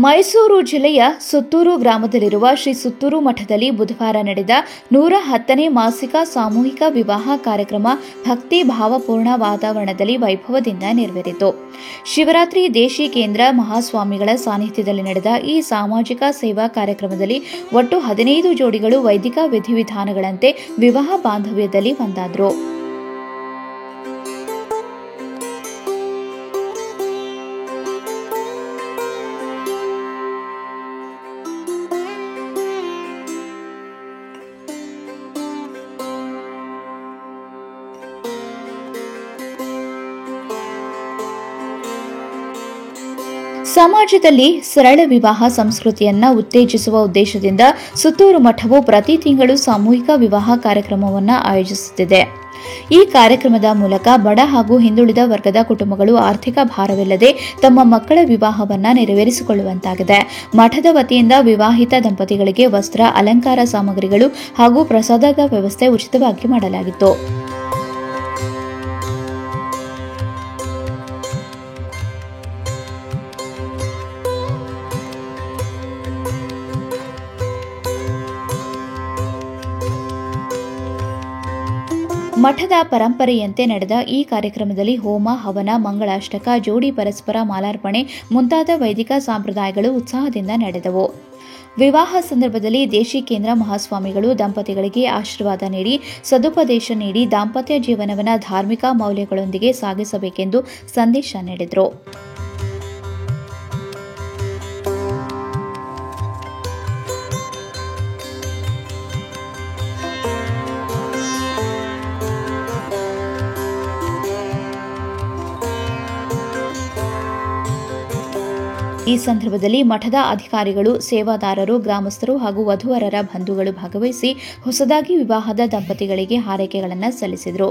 ಮೈಸೂರು ಜಿಲ್ಲೆಯ ಸುತ್ತೂರು ಗ್ರಾಮದಲ್ಲಿರುವ ಶ್ರೀ ಸುತ್ತೂರು ಮಠದಲ್ಲಿ ಬುಧವಾರ ನಡೆದ 110ನೇ ಮಾಸಿಕ ಸಾಮೂಹಿಕ ವಿವಾಹ ಕಾರ್ಯಕ್ರಮ ಭಕ್ತಿ ಭಾವಪೂರ್ಣ ವಾತಾವರಣದಲ್ಲಿ ವೈಭವದಿಂದ ನೆರವೇರಿತು. ಶಿವರಾತ್ರಿ ದೇಶಿಕೇಂದ್ರ ಮಹಾಸ್ವಾಮಿಗಳ ಸಾನ್ನಿಧ್ಯದಲ್ಲಿ ನಡೆದ ಈ ಸಾಮಾಜಿಕ ಸೇವಾ ಕಾರ್ಯಕ್ರಮದಲ್ಲಿ ಒಟ್ಟು 15 ಜೋಡಿಗಳು ವೈದಿಕ ವಿಧಿವಿಧಾನಗಳಂತೆ ವಿವಾಹ ಬಾಂಧವ್ಯದಲ್ಲಿ ಒಂದಾದರು. ಸಮಾಜದಲ್ಲಿ ಸರಳ ವಿವಾಹ ಸಂಸ್ಕೃತಿಯನ್ನು ಉತ್ತೇಜಿಸುವ ಉದ್ದೇಶದಿಂದ ಸುತ್ತೂರು ಮಠವು ಪ್ರತಿ ತಿಂಗಳು ಸಾಮೂಹಿಕ ವಿವಾಹ ಕಾರ್ಯಕ್ರಮವನ್ನು ಆಯೋಜಿಸುತ್ತಿದೆ. ಈ ಕಾರ್ಯಕ್ರಮದ ಮೂಲಕ ಬಡ ಹಾಗೂ ಹಿಂದುಳಿದ ವರ್ಗದ ಕುಟುಂಬಗಳು ಆರ್ಥಿಕ ಭಾರವಿಲ್ಲದೆ ತಮ್ಮ ಮಕ್ಕಳ ವಿವಾಹವನ್ನು ನೆರವೇರಿಸಿಕೊಳ್ಳುವಂತಾಗಿದೆ. ಮಠದ ವತಿಯಿಂದ ವಿವಾಹಿತ ದಂಪತಿಗಳಿಗೆ ವಸ್ತ್ರ, ಅಲಂಕಾರ ಸಾಮಗ್ರಿಗಳು ಹಾಗೂ ಪ್ರಸಾದದ ವ್ಯವಸ್ಥೆ ಉಚಿತವಾಗಿ ಮಾಡಲಾಗಿತ್ತು. ಮಠದ ಪರಂಪರೆಯಂತೆ ನಡೆದ ಈ ಕಾರ್ಯಕ್ರಮದಲ್ಲಿ ಹೋಮ, ಹವನ, ಮಂಗಳಾಷ್ಟಕ, ಜೋಡಿ ಪರಸ್ಪರ ಮಾಲಾರ್ಪಣೆ ಮುಂತಾದ ವೈದಿಕ ಸಂಪ್ರದಾಯಗಳು ಉತ್ಸಾಹದಿಂದ ನಡೆದವು. ವಿವಾಹ ಸಂದರ್ಭದಲ್ಲಿ ದೇಶಿಕೇಂದ್ರ ಮಹಾಸ್ವಾಮಿಗಳು ದಂಪತಿಗಳಿಗೆ ಆಶೀರ್ವಾದ ನೀಡಿ ಸದುಪದೇಶ ನೀಡಿ ದಾಂಪತ್ಯ ಜೀವನವನ್ನು ಧಾರ್ಮಿಕ ಮೌಲ್ಯಗಳೊಂದಿಗೆ ಸಾಗಿಸಬೇಕೆಂದು ಸಂದೇಶ ನೀಡಿದರು. ಈ ಸಂದರ್ಭದಲ್ಲಿ ಮಠದ ಅಧಿಕಾರಿಗಳು, ಸೇವಾದಾರರು, ಗ್ರಾಮಸ್ಥರು ಹಾಗೂ ವಧುವರರ ಬಂಧುಗಳು ಭಾಗವಹಿಸಿ ಹೊಸದಾಗಿ ವಿವಾಹದ ದಂಪತಿಗಳಿಗೆ ಹಾರೈಕೆಗಳನ್ನು ಸಲ್ಲಿಸಿದರು.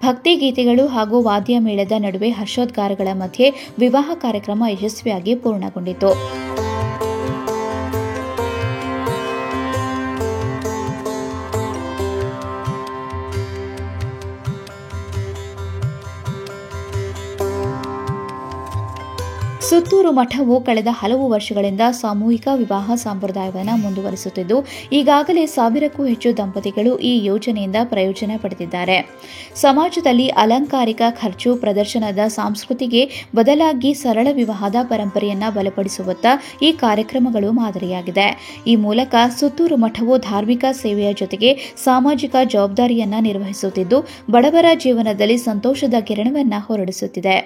ಭಕ್ತಿ ಗೀತೆಗಳು ಹಾಗೂ ವಾದ್ಯ ಮೇಳದ ನಡುವೆ ಹರ್ಷೋದ್ಗಾರಗಳ ಮಧ್ಯೆ ವಿವಾಹ ಕಾರ್ಯಕ್ರಮ ಯಶಸ್ವಿಯಾಗಿ ಪೂರ್ಣಗೊಂಡಿತು. ಸುತ್ತೂರು ಮಠವು ಕಳೆದ ಹಲವು ವರ್ಷಗಳಿಂದ ಸಾಮೂಹಿಕ ವಿವಾಹ ಸಂಪ್ರದಾಯವನ್ನು ಮುಂದುವರಿಸುತ್ತಿದ್ದು, ಈಗಾಗಲೇ 1000ಕ್ಕೂ ಹೆಚ್ಚು ದಂಪತಿಗಳು ಈ ಯೋಜನೆಯಿಂದ ಪ್ರಯೋಜನ ಪಡೆದಿದ್ದಾರೆ. ಸಮಾಜದಲ್ಲಿ ಅಲಂಕಾರಿಕ ಖರ್ಚು ಪ್ರದರ್ಶನದ ಸಂಸ್ಕೃತಿಗೆ ಬದಲಾಗಿ ಸರಳ ವಿವಾಹದ ಪರಂಪರೆಯನ್ನು ಬಲಪಡಿಸುವತ್ತ ಈ ಕಾರ್ಯಕ್ರಮಗಳು ಮಾದರಿಯಾಗಿದೆ. ಈ ಮೂಲಕ ಸುತ್ತೂರು ಮಠವು ಧಾರ್ಮಿಕ ಸೇವೆಯ ಜೊತೆಗೆ ಸಾಮಾಜಿಕ ಜವಾಬ್ದಾರಿಯನ್ನು ನಿರ್ವಹಿಸುತ್ತಿದ್ದು, ಬಡವರ ಜೀವನದಲ್ಲಿ ಸಂತೋಷದ ಕಿರಣವನ್ನು ಹೊರಡಿಸುತ್ತಿದೆ.